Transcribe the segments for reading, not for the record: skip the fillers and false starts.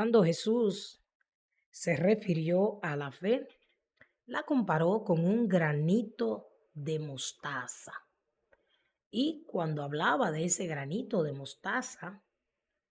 Cuando Jesús se refirió a la fe, la comparó con un granito de mostaza. Y cuando hablaba de ese granito de mostaza,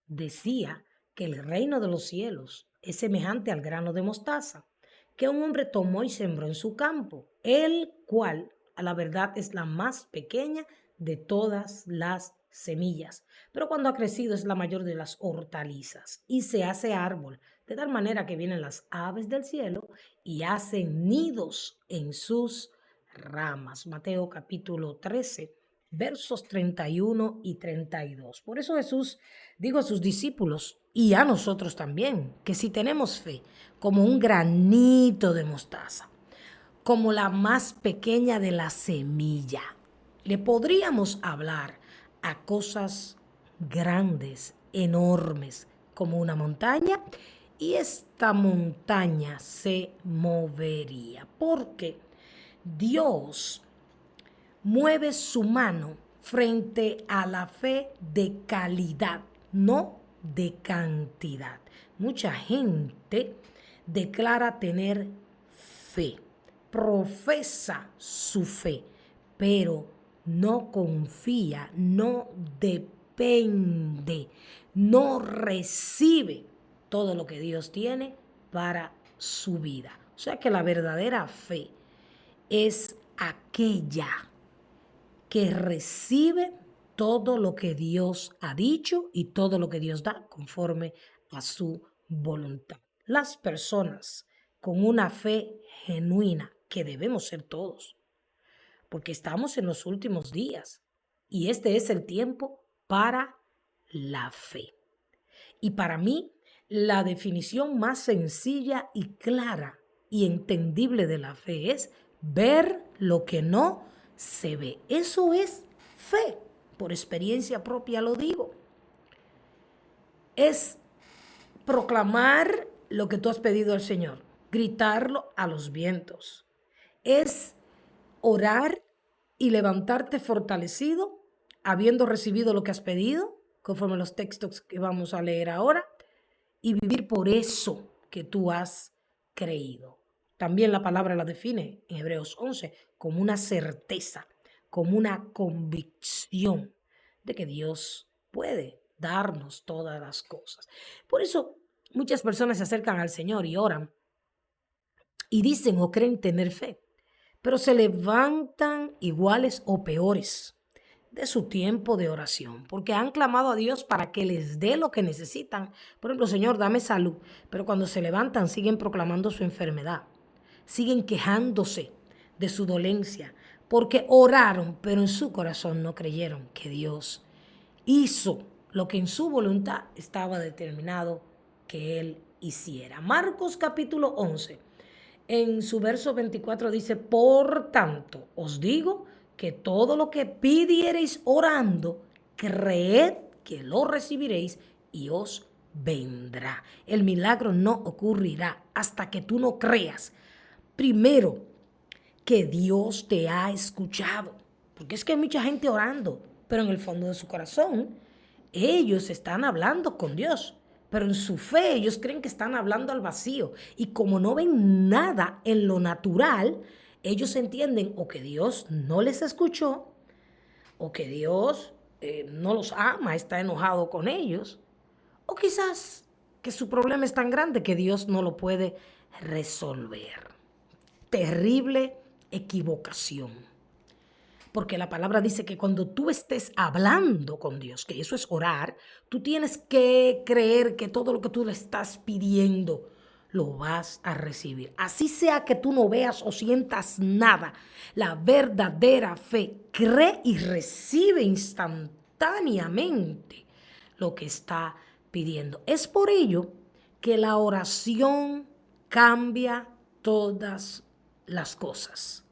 decía que el reino de los cielos es semejante al grano de mostaza, que un hombre tomó y sembró en su campo, el cual a la verdad es la más pequeña de todas las semillas, pero cuando ha crecido es la mayor de las hortalizas y se hace árbol, de tal manera que vienen las aves del cielo y hacen nidos en sus ramas. Mateo capítulo 13, versos 31 y 32. Por eso Jesús dijo a sus discípulos y a nosotros también, que si tenemos fe como un granito de mostaza, como la más pequeña de la semilla, le podríamos hablar a cosas grandes, enormes, como una montaña, y esta montaña se movería, porque Dios mueve su mano frente a la fe de calidad, no de cantidad. Mucha gente declara tener fe, profesa su fe, pero no confía, no depende, no recibe todo lo que Dios tiene para su vida. O sea que la verdadera fe es aquella que recibe todo lo que Dios ha dicho y todo lo que Dios da conforme a su voluntad. Las personas con una fe genuina, que debemos ser todos, porque estamos en los últimos días y este es el tiempo para la fe. Y para mí, la definición más sencilla y clara y entendible de la fe es ver lo que no se ve. Eso es fe. Por experiencia propia lo digo. Es proclamar lo que tú has pedido al Señor, gritarlo a los vientos. Es orar y levantarte fortalecido, habiendo recibido lo que has pedido, conforme a los textos que vamos a leer ahora, y vivir por eso que tú has creído. También la palabra la define en Hebreos 11 como una certeza, como una convicción de que Dios puede darnos todas las cosas. Por eso muchas personas se acercan al Señor y oran y dicen o creen tener fe, pero se levantan iguales o peores de su tiempo de oración, porque han clamado a Dios para que les dé lo que necesitan. Por ejemplo, Señor, dame salud, pero cuando se levantan siguen proclamando su enfermedad, siguen quejándose de su dolencia, porque oraron, pero en su corazón no creyeron que Dios hizo lo que en su voluntad estaba determinado que Él hiciera. Marcos capítulo 11, en su verso 24 dice, por tanto, os digo que todo lo que pidiereis orando, creed que lo recibiréis y os vendrá. El milagro no ocurrirá hasta que tú no creas, primero, que Dios te ha escuchado. Porque es que hay mucha gente orando, pero en el fondo de su corazón, ellos están hablando con Dios. Pero en su fe ellos creen que están hablando al vacío. Y como no ven nada en lo natural, ellos entienden o que Dios no les escuchó, o que Dios no los ama, está enojado con ellos, o quizás que su problema es tan grande que Dios no lo puede resolver. Terrible equivocación. Porque la palabra dice que cuando tú estés hablando con Dios, que eso es orar, tú tienes que creer que todo lo que tú le estás pidiendo lo vas a recibir. Así sea que tú no veas o sientas nada, la verdadera fe cree y recibe instantáneamente lo que está pidiendo. Es por ello que la oración cambia todas las cosas.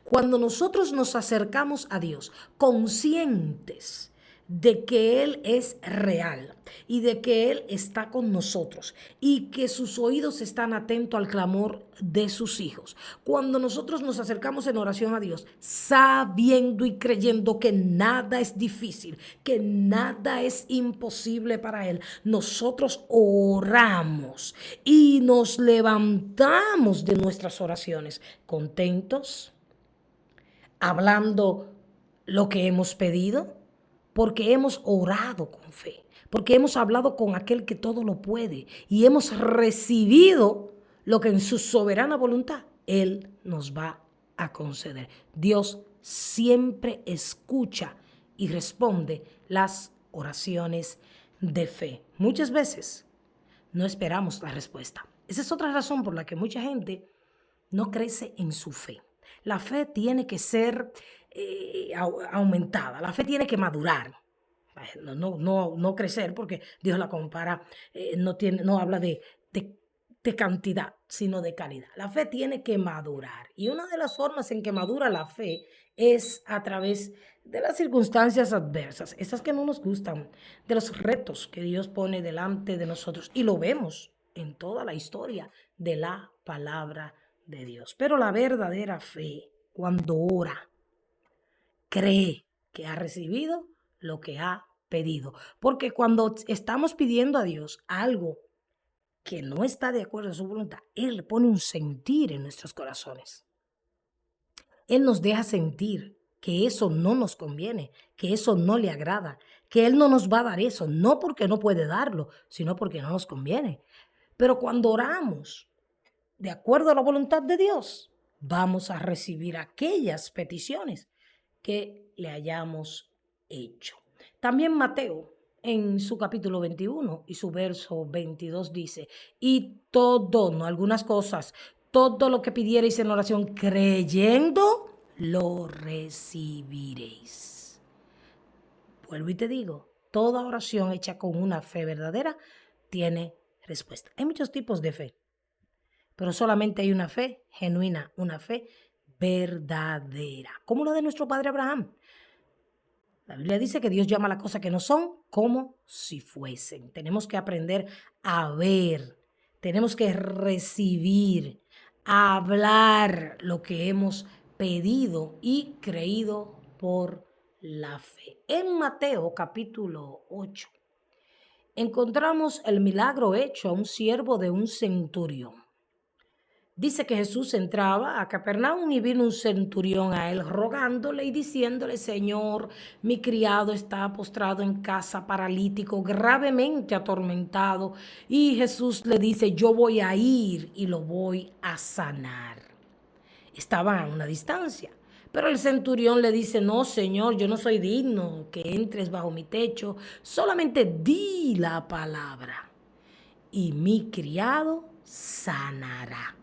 Cuando nosotros nos acercamos a Dios conscientes de que Él es real y de que Él está con nosotros y que sus oídos están atentos al clamor de sus hijos. Cuando nosotros nos acercamos en oración a Dios, sabiendo y creyendo que nada es difícil, que nada es imposible para Él, nosotros oramos y nos levantamos de nuestras oraciones contentos, hablando lo que hemos pedido, porque hemos orado con fe, porque hemos hablado con aquel que todo lo puede y hemos recibido lo que en su soberana voluntad Él nos va a conceder. Dios siempre escucha y responde las oraciones de fe. Muchas veces no esperamos la respuesta. Esa es otra razón por la que mucha gente no crece en su fe. La fe tiene que ser aumentada, la fe tiene que madurar. No crecer, porque Dios la compara, no habla de cantidad, sino de calidad. La fe tiene que madurar. Y una de las formas en que madura la fe es a través de las circunstancias adversas, esas que no nos gustan, de los retos que Dios pone delante de nosotros. Y lo vemos en toda la historia de la palabra de Dios. Pero la verdadera fe, cuando ora, cree que ha recibido lo que ha pedido. Porque cuando estamos pidiendo a Dios algo que no está de acuerdo a su voluntad, Él pone un sentir en nuestros corazones. Él nos deja sentir que eso no nos conviene, que eso no le agrada, que Él no nos va a dar eso, no porque no puede darlo, sino porque no nos conviene. Pero cuando oramos de acuerdo a la voluntad de Dios, vamos a recibir aquellas peticiones que le hayamos hecho. También Mateo, en su capítulo 21 y su verso 22 dice, y todo, no algunas cosas, todo lo que pidierais en oración creyendo, lo recibiréis. Vuelvo y te digo, toda oración hecha con una fe verdadera tiene respuesta. Hay muchos tipos de fe, pero solamente hay una fe genuina, una fe verdadera, como la de nuestro padre Abraham. La Biblia dice que Dios llama a las cosas que no son como si fuesen. Tenemos que aprender a ver, tenemos que recibir, a hablar lo que hemos pedido y creído por la fe. En Mateo capítulo 8 encontramos el milagro hecho a un siervo de un centurión. Dice que Jesús entraba a Capernaum y vino un centurión a él rogándole y diciéndole, Señor, mi criado está postrado en casa, paralítico, gravemente atormentado. Y Jesús le dice, yo voy a ir y lo voy a sanar. Estaban a una distancia. Pero el centurión le dice, no, Señor, yo no soy digno que entres bajo mi techo, solamente di la palabra y mi criado sanará.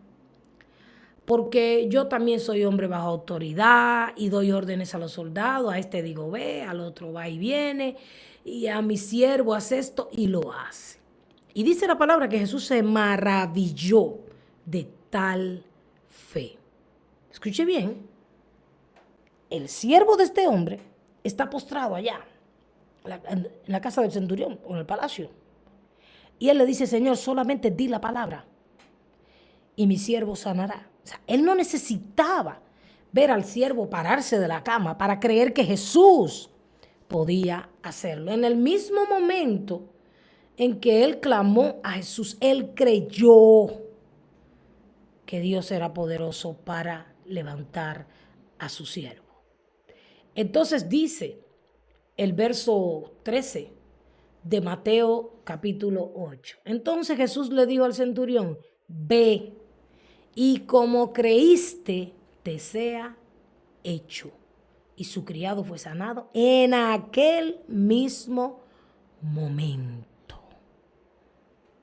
Porque yo también soy hombre bajo autoridad y doy órdenes a los soldados, a este digo ve, al otro va y viene, y a mi siervo hace esto y lo hace. Y dice la palabra que Jesús se maravilló de tal fe. Escuche bien, el siervo de este hombre está postrado allá, en la casa del centurión o en el palacio. Y él le dice, Señor, solamente di la palabra y mi siervo sanará. O sea, él no necesitaba ver al siervo pararse de la cama para creer que Jesús podía hacerlo. En el mismo momento en que él clamó a Jesús, él creyó que Dios era poderoso para levantar a su siervo. Entonces dice el verso 13 de Mateo capítulo 8. Entonces Jesús le dijo al centurión, ve y como creíste, te sea hecho. Y su criado fue sanado en aquel mismo momento.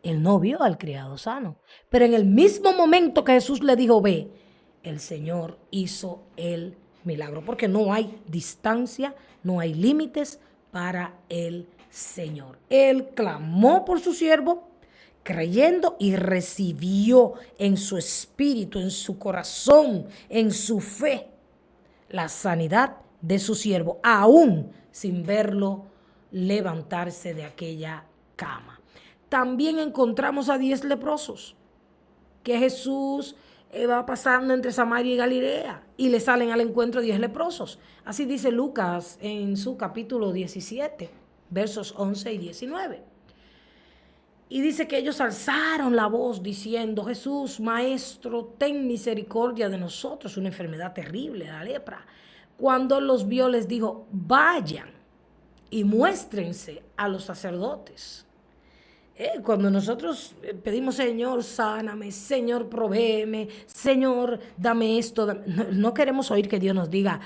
Él no vio al criado sano, pero en el mismo momento que Jesús le dijo, ve, el Señor hizo el milagro, porque no hay distancia, no hay límites para el Señor. Él clamó por su siervo, creyendo y recibió en su espíritu, en su corazón, en su fe, la sanidad de su siervo, aún sin verlo levantarse de aquella cama. También encontramos a 10 leprosos, que Jesús va pasando entre Samaria y Galilea y le salen al encuentro 10 leprosos. Así dice Lucas en su capítulo 17, versos 11 y 19. Y dice que ellos alzaron la voz diciendo: Jesús, Maestro, ten misericordia de nosotros. Una enfermedad terrible, la lepra. Cuando los vio, les dijo: vayan y muéstrense a los sacerdotes. Cuando nosotros pedimos: Señor, sáname, Señor, provéeme, Señor, dame esto, no queremos oír que Dios nos diga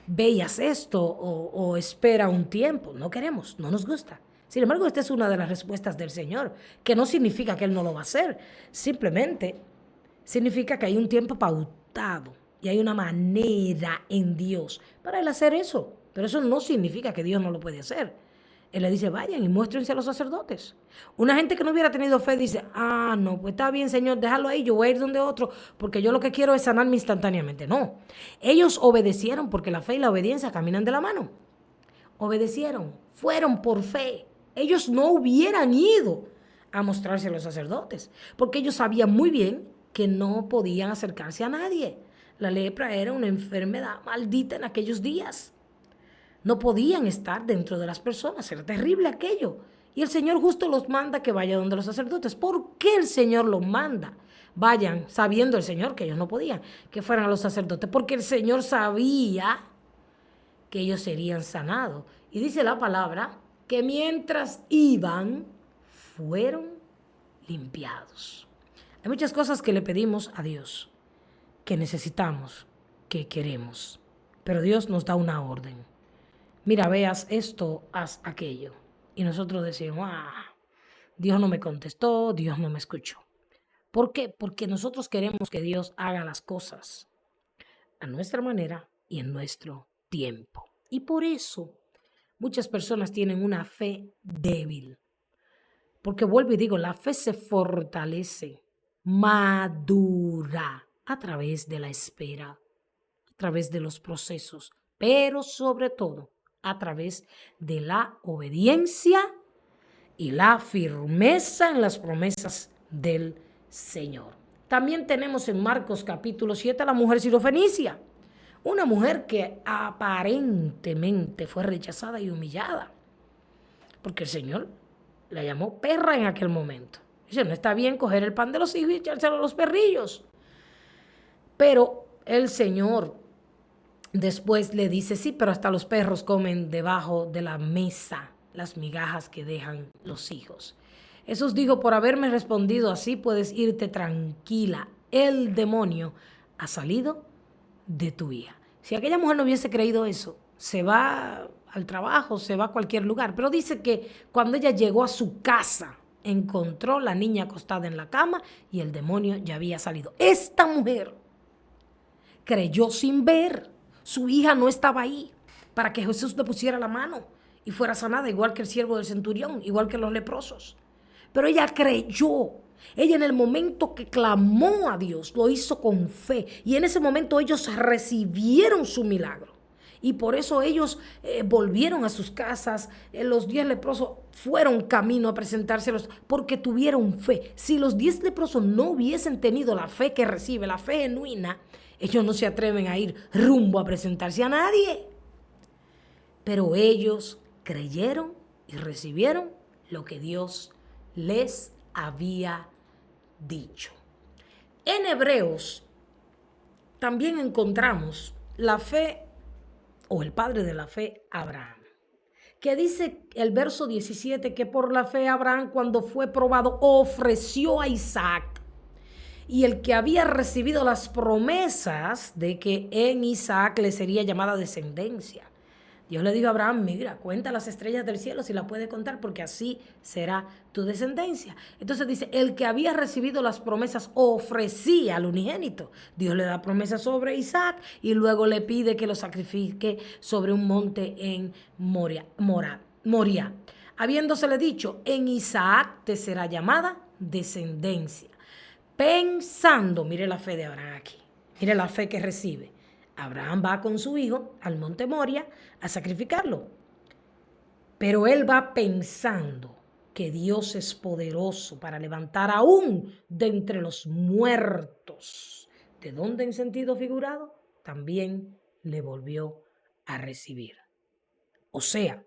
ve y haz esto o espera un tiempo. No queremos, no nos gusta. Sin embargo, esta es una de las respuestas del Señor, que no significa que Él no lo va a hacer, simplemente significa que hay un tiempo pautado y hay una manera en Dios para Él hacer eso, pero eso no significa que Dios no lo puede hacer. Él le dice: vayan y muéstrense a los sacerdotes. Una gente que no hubiera tenido fe dice: no, pues está bien, Señor, déjalo ahí, yo voy a ir donde otro, porque yo lo que quiero es sanarme instantáneamente. No, ellos obedecieron, porque la fe y la obediencia caminan de la mano. Obedecieron, fueron por fe. Ellos no hubieran ido a mostrarse a los sacerdotes, porque ellos sabían muy bien que no podían acercarse a nadie. La lepra era una enfermedad maldita en aquellos días. No podían estar dentro de las personas, era terrible aquello. Y el Señor justo los manda que vayan donde los sacerdotes. ¿Por qué el Señor los manda? Vayan, sabiendo el Señor que ellos no podían, que fueran a los sacerdotes, porque el Señor sabía que ellos serían sanados. Y dice la palabra que mientras iban, fueron limpiados. Hay muchas cosas que le pedimos a Dios, que necesitamos, que queremos, pero Dios nos da una orden. Mira, veas esto, haz aquello. Y nosotros decimos: Dios no me contestó, Dios no me escuchó. ¿Por qué? Porque nosotros queremos que Dios haga las cosas a nuestra manera y en nuestro tiempo. Y por eso muchas personas tienen una fe débil. Porque vuelvo y digo, la fe se fortalece, madura a través de la espera, a través de los procesos, pero sobre todo a través de la obediencia y la firmeza en las promesas del Señor. También tenemos en Marcos capítulo 7 a la mujer sirofenicia, una mujer que aparentemente fue rechazada y humillada, porque el Señor la llamó perra en aquel momento. Dice: no está bien coger el pan de los hijos y echárselo a los perrillos. Pero el Señor después le dice: sí, pero hasta los perros comen debajo de la mesa las migajas que dejan los hijos. Jesús dijo: por haberme respondido así, puedes irte tranquila. El demonio ha salido de tu hija. Si aquella mujer no hubiese creído eso, se va al trabajo, se va a cualquier lugar. Pero dice que cuando ella llegó a su casa, encontró la niña acostada en la cama y el demonio ya había salido. Esta mujer creyó sin ver. Su hija no estaba ahí para que Jesús le pusiera la mano y fuera sanada, igual que el siervo del centurión, igual que los leprosos. Pero ella creyó. Ella, en el momento que clamó a Dios, lo hizo con fe. Y en ese momento ellos recibieron su milagro. Y por eso ellos volvieron a sus casas. Los 10 leprosos fueron camino a presentárselos porque tuvieron fe. Si los 10 leprosos no hubiesen tenido la fe que recibe, la fe genuina, ellos no se atreven a ir rumbo a presentarse a nadie. Pero ellos creyeron y recibieron lo que Dios les había dicho. En Hebreos también encontramos la fe, o el padre de la fe, Abraham, que dice el verso 17 que por la fe Abraham, cuando fue probado, ofreció a Isaac. Y el que había recibido las promesas de que en Isaac le sería llamada descendencia. Dios le dijo a Abraham: mira, cuenta las estrellas del cielo si la puede contar, porque así será tu descendencia. Entonces dice: el que había recibido las promesas ofrecía al unigénito. Dios le da promesas sobre Isaac y luego le pide que lo sacrifique sobre un monte en Moria. Habiéndosele dicho: en Isaac te será llamada descendencia. Pensando, mire la fe de Abraham aquí, mire la fe que recibe. Abraham va con su hijo al monte Moria a sacrificarlo. Pero él va pensando que Dios es poderoso para levantar aún de entre los muertos. ¿De dónde en sentido figurado? También le volvió a recibir. O sea,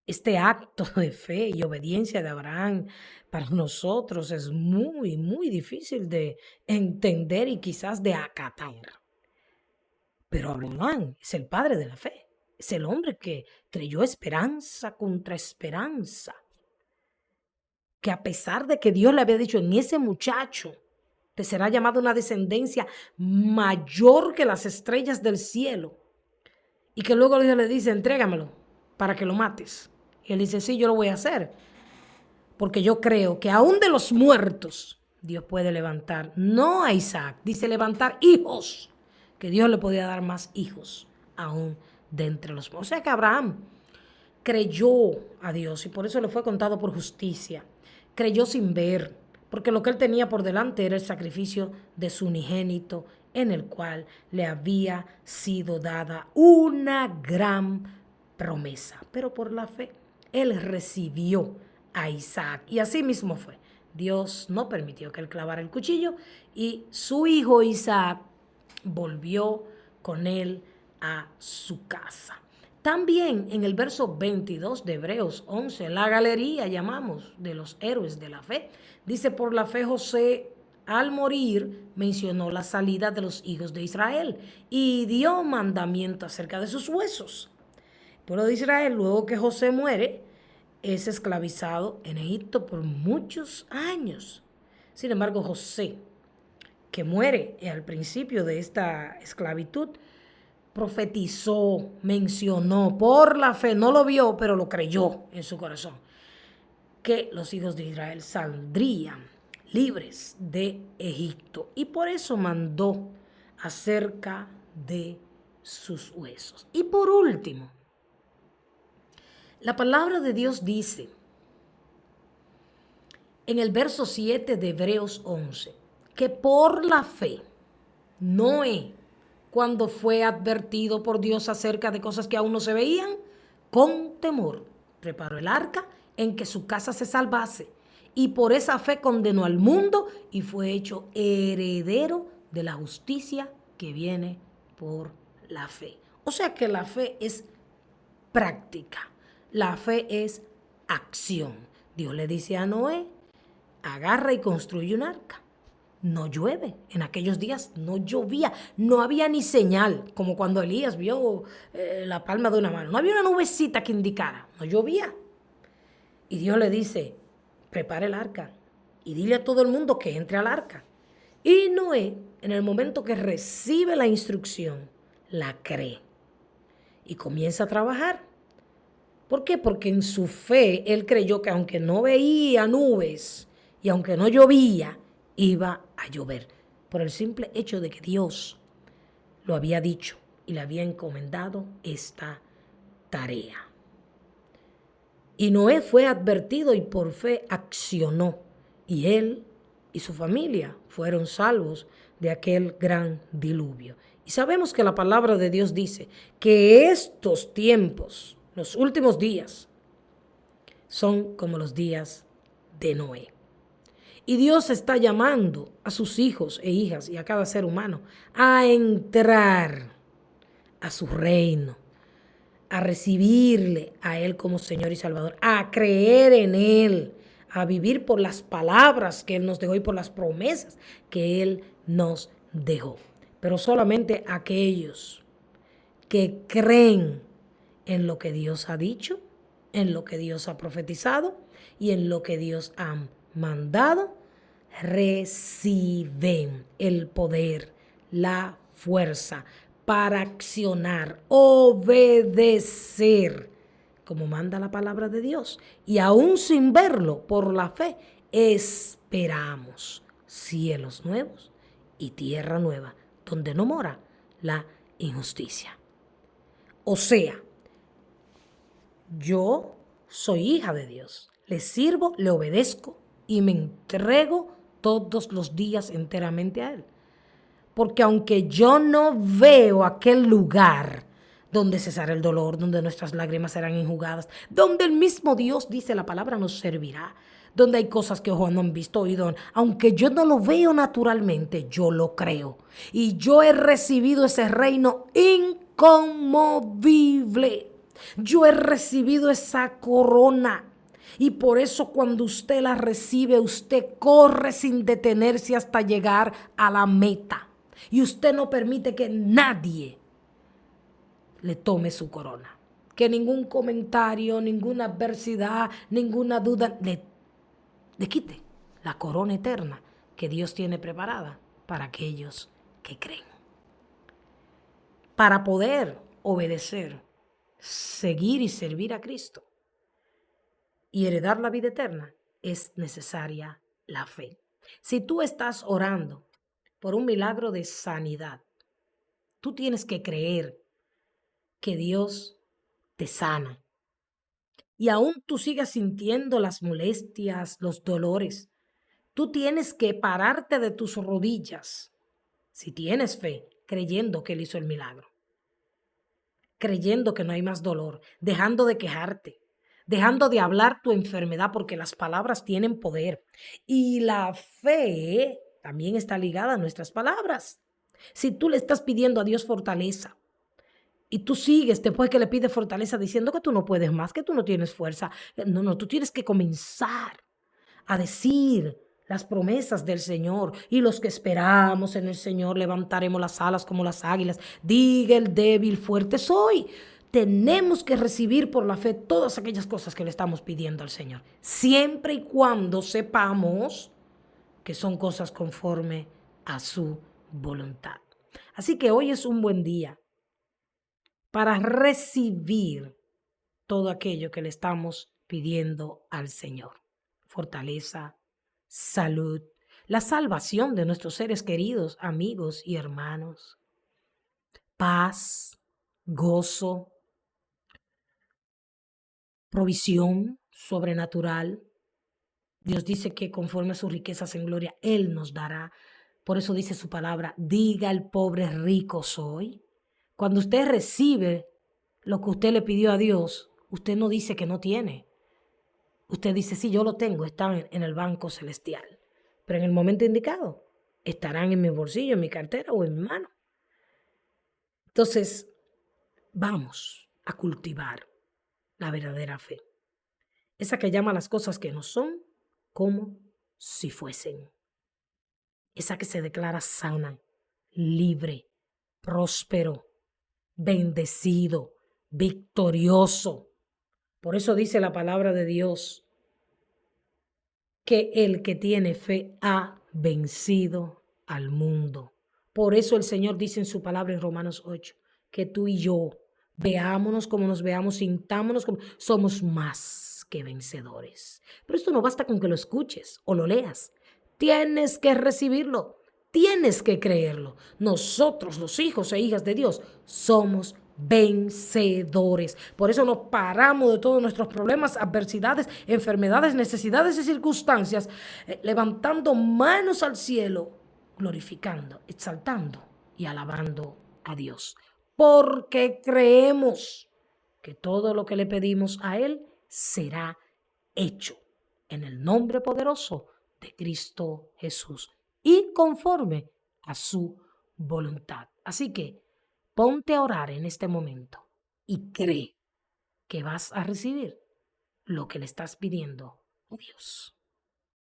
este acto de fe y obediencia de Abraham para nosotros es muy, muy difícil de entender y quizás de acatar. Pero Abraham es el padre de la fe, es el hombre que creyó esperanza contra esperanza, que a pesar de que Dios le había dicho en ese muchacho, te será llamada una descendencia mayor que las estrellas del cielo, y que luego Dios le dice, entrégamelo para que lo mates. Y él dice, sí, yo lo voy a hacer, porque yo creo que aún de los muertos Dios puede levantar, no a Isaac, dice levantar hijos, que Dios le podía dar más hijos aún de entre los muertos. O sea que Abraham creyó a Dios y por eso le fue contado por justicia. Creyó sin ver, porque lo que él tenía por delante era el sacrificio de su unigénito, en el cual le había sido dada una gran promesa. Pero por la fe, él recibió a Isaac. Y así mismo fue. Dios no permitió que él clavara el cuchillo y su hijo Isaac volvió con él a su casa. También en el verso 22 de Hebreos 11, la galería llamamos de los héroes de la fe, dice, por la fe José al morir mencionó la salida de los hijos de Israel y dio mandamiento acerca de sus huesos. El pueblo de Israel, luego que José muere, es esclavizado en Egipto por muchos años. Sin embargo, José, que muere al principio de esta esclavitud, profetizó, mencionó por la fe, no lo vio, pero lo creyó en su corazón, que los hijos de Israel saldrían libres de Egipto. Y por eso mandó acerca de sus huesos. Y por último, la palabra de Dios dice en el verso 7 de Hebreos 11, que por la fe Noé, cuando fue advertido por Dios acerca de cosas que aún no se veían, con temor preparó el arca en que su casa se salvase, y por esa fe condenó al mundo y fue hecho heredero de la justicia que viene por la fe. O sea que la fe es práctica, la fe es acción. Dios le dice a Noé, agarra y construye un arca. No llueve. En aquellos días no llovía. No había ni señal, como cuando Elías vio la palma de una mano. No había una nubecita que indicara. No llovía. Y Dios le dice, prepara el arca y dile a todo el mundo que entre al arca. Y Noé, en el momento que recibe la instrucción, la cree y comienza a trabajar. ¿Por qué? Porque en su fe él creyó que aunque no veía nubes y aunque no llovía, iba a llover, por el simple hecho de que Dios lo había dicho y le había encomendado esta tarea. Y Noé fue advertido y por fe accionó, y él y su familia fueron salvos de aquel gran diluvio. Y sabemos que la palabra de Dios dice que estos tiempos, los últimos días, son como los días de Noé. Y Dios está llamando a sus hijos e hijas y a cada ser humano a entrar a su reino, a recibirle a Él como Señor y Salvador, a creer en Él, a vivir por las palabras que Él nos dejó y por las promesas que Él nos dejó. Pero solamente aquellos que creen en lo que Dios ha dicho, en lo que Dios ha profetizado y en lo que Dios ha mandado, reciben el poder, la fuerza para accionar, obedecer, como manda la palabra de Dios. Y aún sin verlo, por la fe, esperamos cielos nuevos y tierra nueva, donde no mora la injusticia. O sea, yo soy hija de Dios, le sirvo, le obedezco y me entrego todos los días enteramente a Él. Porque aunque yo no veo aquel lugar donde cesará el dolor, donde nuestras lágrimas serán enjugadas, donde el mismo Dios, dice la palabra, nos servirá, donde hay cosas que ojos no han visto, oído, aunque yo no lo veo naturalmente, yo lo creo. Y yo he recibido ese reino inconmovible. Yo he recibido esa corona. Y por eso cuando usted la recibe, usted corre sin detenerse hasta llegar a la meta. Y usted no permite que nadie le tome su corona. Que ningún comentario, ninguna adversidad, ninguna duda le quite la corona eterna que Dios tiene preparada para aquellos que creen. Para poder obedecer, seguir y servir a Cristo y heredar la vida eterna, es necesaria la fe. Si tú estás orando por un milagro de sanidad, tú tienes que creer que Dios te sana. Y aún tú sigas sintiendo las molestias, los dolores, tú tienes que pararte de tus rodillas, si tienes fe, creyendo que Él hizo el milagro, creyendo que no hay más dolor, dejando de quejarte, dejando de hablar tu enfermedad, porque las palabras tienen poder. Y la fe también está ligada a nuestras palabras. Si tú le estás pidiendo a Dios fortaleza y tú sigues después que le pides fortaleza diciendo que tú no puedes más, que tú no tienes fuerza, no, tú tienes que comenzar a decir las promesas del Señor. Y los que esperamos en el Señor levantaremos las alas como las águilas. Diga el débil, fuerte soy. Tenemos que recibir por la fe todas aquellas cosas que le estamos pidiendo al Señor, siempre y cuando sepamos que son cosas conforme a su voluntad. Así que hoy es un buen día para recibir todo aquello que le estamos pidiendo al Señor. Fortaleza, salud, la salvación de nuestros seres queridos, amigos y hermanos, paz, gozo, provisión sobrenatural. Dios dice que conforme a sus riquezas en gloria, Él nos dará. Por eso dice su palabra, diga al pobre, rico soy. Cuando usted recibe lo que usted le pidió a Dios, usted no dice que no tiene. Usted dice, sí, yo lo tengo, están en el banco celestial. Pero en el momento indicado, estarán en mi bolsillo, en mi cartera o en mi mano. Entonces, vamos a cultivar la verdadera fe. Esa que llama las cosas que no son como si fuesen. Esa que se declara sana, libre, próspero, bendecido, victorioso. Por eso dice la palabra de Dios que el que tiene fe ha vencido al mundo. Por eso el Señor dice en su palabra en Romanos 8, que tú y yo veámonos como nos veamos, sintámonos como somos más que vencedores. Pero esto no basta con que lo escuches o lo leas. Tienes que recibirlo, tienes que creerlo. Nosotros, los hijos e hijas de Dios, somos vencedores. Por eso nos paramos de todos nuestros problemas, adversidades, enfermedades, necesidades y circunstancias, levantando manos al cielo, glorificando, exaltando y alabando a Dios. Porque creemos que todo lo que le pedimos a Él será hecho en el nombre poderoso de Cristo Jesús y conforme a su voluntad. Así que ponte a orar en este momento y cree que vas a recibir lo que le estás pidiendo a Dios.